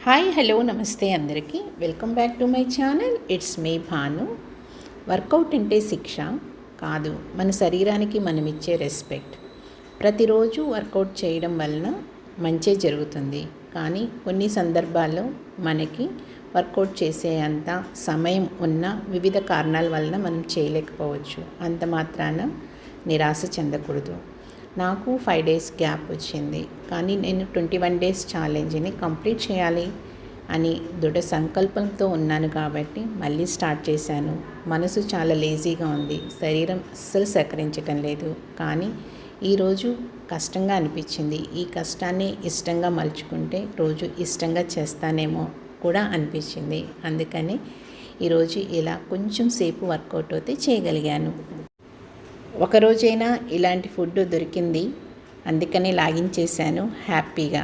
Hi hello నమస్తే అందరికీ welcome back to my channel. It's me Bhanu. Workout అంటే శిక్ష కాదు, మన శరీరానికి మనం ఇచ్చే రెస్పెక్ట్. ప్రతిరోజు వర్కౌట్ చేయడం వలన మంచే జరుగుతుంది, కానీ కొన్ని సందర్భాల్లో మనకి వర్కౌట్ చేసే అంత సమయం ఉన్న వివిధ కారణాల వలన మనం చేయలేకపోవచ్చు. అంత మాత్రాన నిరాశ చెందకూడదు. నాకు 5 days గ్యాప్ వచ్చింది, కానీ నేను 21 days ఛాలెంజ్ని కంప్లీట్ చేయాలి అని దృఢ సంకల్పంతో ఉన్నాను కాబట్టి మళ్ళీ స్టార్ట్ చేశాను. మనసు చాలా లేజీగా ఉంది, శరీరం అస్సలు సహకరించటం లేదు. కానీ ఈరోజు కష్టంగా అనిపించింది. ఈ కష్టాన్ని ఇష్టంగా మలుచుకుంటే రోజు ఇష్టంగా చేస్తానేమో కూడా అనిపించింది. అందుకని ఈరోజు ఇలా కొంచెం సేపు వర్కౌట్ అయితే చేయగలిగాను. ఒకరోజైనా ఇలాంటి ఫుడ్ దొరికింది, అందుకని లాగిన్ చేశాను హ్యాపీగా.